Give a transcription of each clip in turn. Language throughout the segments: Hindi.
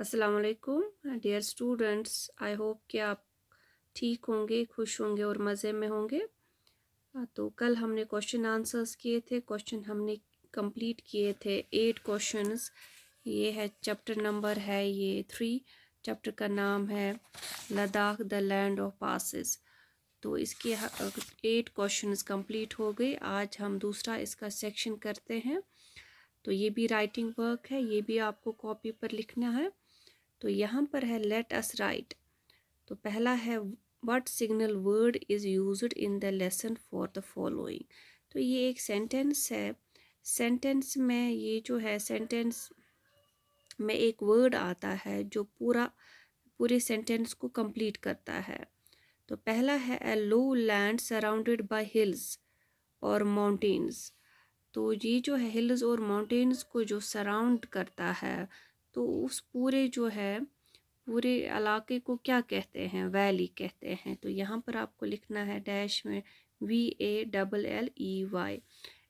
अस्सलाम वालेकुम डियर स्टूडेंट्स। आई होप कि आप ठीक होंगे, खुश होंगे और मज़े में होंगे। तो कल हमने क्वेश्चन आंसर्स किए थे, क्वेश्चन हमने कंप्लीट किए थे 8 क्वेश्चंस। ये है चैप्टर नंबर है ये 3। चैप्टर का नाम है Ladakh the land of passes. तो इसके 8 क्वेश्चंस कंप्लीट हो गए। आज हम दूसरा इसका सेक्शन करते हैं। तो ये भी राइटिंग वर्क है, ये भी आपको कॉपी पर लिखना है। तो यहाँ पर है लेट अस राइट। तो पहला है what signal word is used in the lesson for the following. तो ये एक सेंटेंस है। सेंटेंस में ये जो है सेंटेंस में एक वर्ड आता है जो पूरे सेंटेंस को कंप्लीट करता है। तो पहला है a low land surrounded by hills और माउंटेन्स। तो ये जो है हिल्स और माउंटेन्स को जो सराउंड करता है, तो उस पूरे जो है पूरे इलाके को क्या कहते हैं? वैली कहते हैं। तो यहाँ पर आपको लिखना है डैश में VALLEY।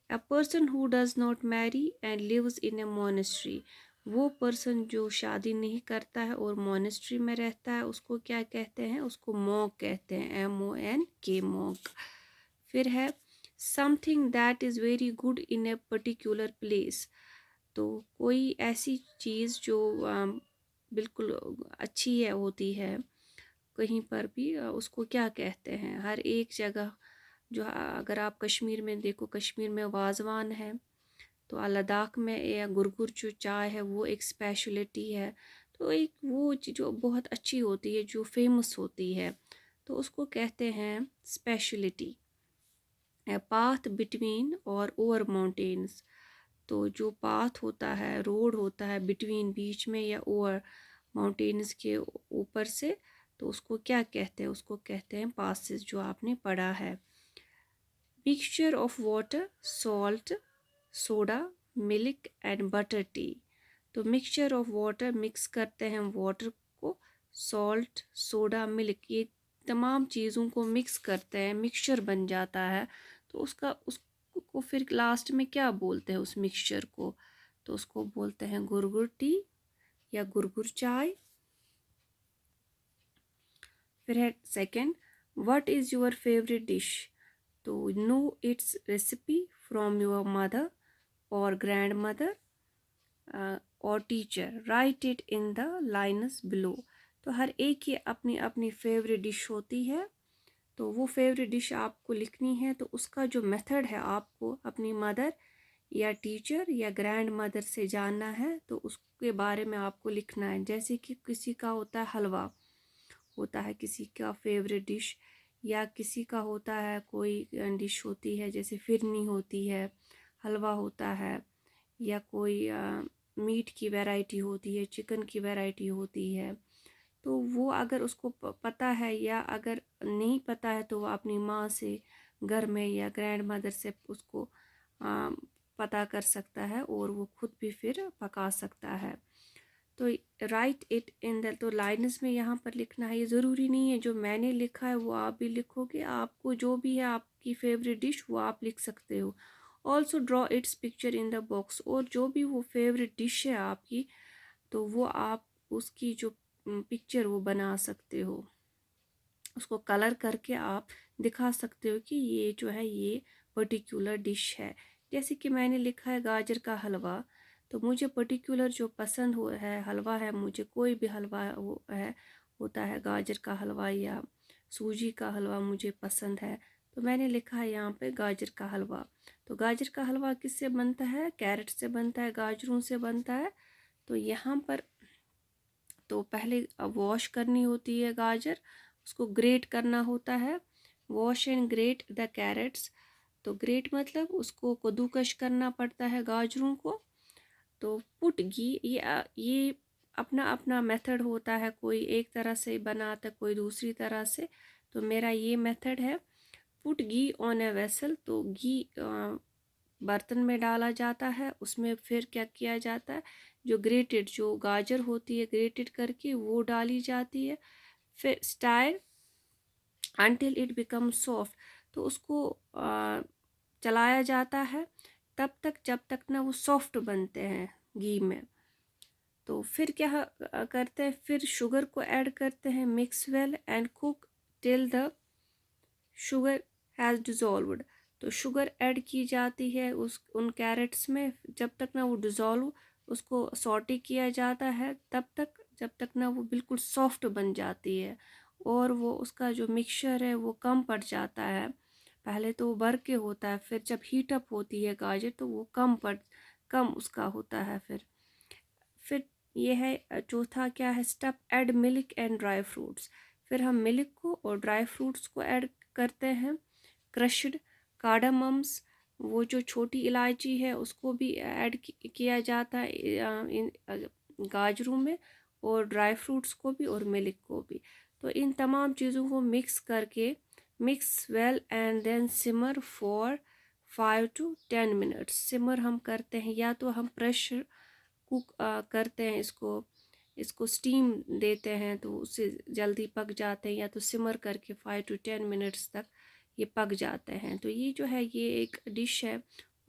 A person who does not marry and lives in a monastery. वो पर्सन जो शादी नहीं करता है और मोनेस्ट्री में रहता है, उसको क्या कहते हैं? उसको मॉन्क कहते हैं, MONK मॉन्क। फिर है something that is very good in a particular place. तो कोई ऐसी चीज़ जो बिल्कुल अच्छी है होती है कहीं पर भी, उसको क्या कहते हैं? हर एक जगह जो अगर आप कश्मीर में देखो, कश्मीर में वाजवान है। तो लद्दाख में या गुरगुर जो चाय है वो एक स्पेशलिटी है। तो एक वो जो बहुत अच्छी होती है, जो फेमस होती है, तो उसको कहते हैं स्पेशलिटी। पाथ बिटवीन और ओवर माउंटेन्स। तो जो पाथ होता है, रोड होता है बिटवीन बीच में या ओवर माउंटेन्स के ऊपर से, तो उसको क्या कहते हैं? उसको कहते हैं पासेस, जो आपने पढ़ा है। Mixture of water, salt, soda, milk and butter tea. तो मिक्सचर ऑफ वाटर, मिक्स करते हैं वाटर को, सॉल्ट, सोडा, मिल्क, ये तमाम चीज़ों को मिक्स करते हैं, मिक्सचर बन जाता है। तो उसको फिर लास्ट में क्या बोलते हैं उस मिक्सचर को? तो उसको बोलते हैं गुरगुर टी या गुरगुर चाय। फिर है second, what is your favourite dish. तो know its recipe from your mother और ग्रैंड मदर और teacher, write it in the lines below. तो हर एक की अपनी अपनी फेवरेट डिश होती है। तो वो फेवरेट डिश आपको लिखनी है। तो उसका जो मेथड है, आपको अपनी मदर या टीचर या ग्रैंड मदर से जानना है, तो उसके बारे में आपको लिखना है। जैसे कि किसी का होता है हलवा, होता है किसी का फेवरेट डिश, या किसी का होता है कोई डिश होती है, जैसे फिरनी होती है, हलवा होता है, या कोई मीट की वैरायटी होती है, चिकन की वैरायटी होती है। तो वो अगर उसको पता है, या अगर नहीं पता है, तो वो अपनी माँ से घर में या ग्रैंड मदर से उसको पता कर सकता है और वो खुद भी फिर पका सकता है। तो राइट इट इन द, तो लाइन्स में यहाँ पर लिखना है। ये ज़रूरी नहीं है जो मैंने लिखा है वो आप भी लिखोगे। आपको जो भी है आपकी फेवरेट डिश वो आप लिख सकते हो। Also draw it's picture in the box. और जो भी वो फेवरेट डिश है आपकी, तो वो आप उसकी जो पिक्चर वो बना सकते हो, उसको कलर करके आप दिखा सकते हो कि ये जो है ये पर्टिकुलर डिश है। जैसे कि मैंने लिखा है गाजर का हलवा, तो मुझे पर्टिकुलर जो पसंद हो है हलवा है, मुझे कोई भी हलवा वो है होता है, गाजर का हलवा या सूजी का हलवा मुझे पसंद है, तो मैंने लिखा है यहाँ पे गाजर का हलवा। तो गाजर का हलवा किससे बनता है? कैरेट से बनता है, गाजरों से बनता है। तो यहाँ पर तो पहले वॉश करनी होती है गाजर, उसको ग्रेट करना होता है। Wash and grate the carrots. तो ग्रेट मतलब उसको कद्दूकश करना पड़ता है गाजरों को। तो पुट घी, ये अपना अपना मेथड होता है, कोई एक तरह से बनाता है, कोई दूसरी तरह से। तो मेरा ये मेथड है। Put ghee on a vessel. तो घी बर्तन में डाला जाता है, उसमें फिर क्या किया जाता है, जो ग्रेटेड जो गाजर होती है ग्रेटेड करके वो डाली जाती है। फिर stair until it become soft. तो उसको चलाया जाता है तब तक जब तक ना वो सॉफ्ट बनते हैं घी में। तो फिर क्या करते हैं, फिर शुगर को ऐड करते हैं, mix well and cook till the sugar has dissolved. तो शुगर ऐड की जाती है उन कैरेट्स में, जब तक ना वो डिज़ोल्व, उसको सॉटे किया जाता है तब तक, जब तक ना वो बिल्कुल सॉफ्ट बन जाती है और वो उसका जो मिक्सचर है वो कम पड़ जाता है। पहले तो वो भर के होता है, फिर जब हीट अप होती है गाजर तो वो कम उसका होता है। फिर ये है चौथा क्या है step, add milk and dry fruits. फिर हम मिल्क को और ड्राई फ्रूट्स को ऐड करते हैं। क्रश्ड कार्डामम्स, वो जो छोटी इलायची है उसको भी ऐड किया जाता है इन गाजरों में, और ड्राई फ्रूट्स को भी और मिल्क को भी। तो इन तमाम चीज़ों को मिक्स करके mix well and then simmer for 5 to 10 minutes. Simmer हम करते हैं, या तो हम प्रेशर कुक करते हैं, इसको स्टीम देते हैं तो उससे जल्दी पक जाते हैं, या तो सिमर करके 5 to 10 मिनट्स तक ये पक जाते हैं। तो ये जो है ये एक डिश है,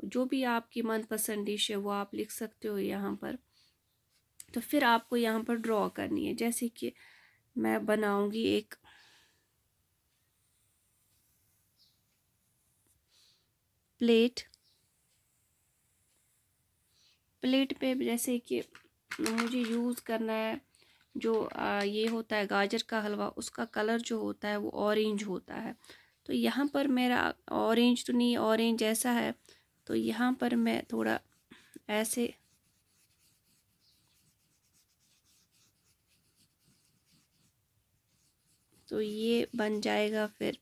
जो भी आपकी मनपसंद डिश है वो आप लिख सकते हो यहाँ पर। तो फिर आपको यहाँ पर ड्रॉ करनी है, जैसे कि मैं बनाऊंगी एक प्लेट पे, जैसे कि मुझे यूज़ करना है जो ये होता है गाजर का हलवा, उसका कलर जो होता है वो ऑरेंज होता है। तो यहाँ पर मेरा ऑरेंज तो नहीं, ऑरेंज ऐसा है, तो यहाँ पर मैं थोड़ा ऐसे तो ये बन जाएगा। फिर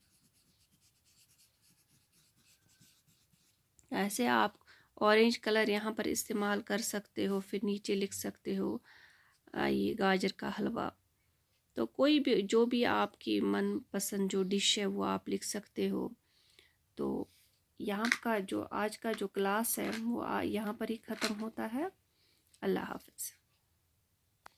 ऐसे आप ऑरेंज कलर यहाँ पर इस्तेमाल कर सकते हो, फिर नीचे लिख सकते हो ये गाजर का हलवा। तो कोई भी जो भी आपकी मनपसंद जो डिश है वो आप लिख सकते हो। तो यहाँ का जो आज का जो क्लास है वो यहाँ पर ही ख़त्म होता है। अल्लाह हाफ़िज़।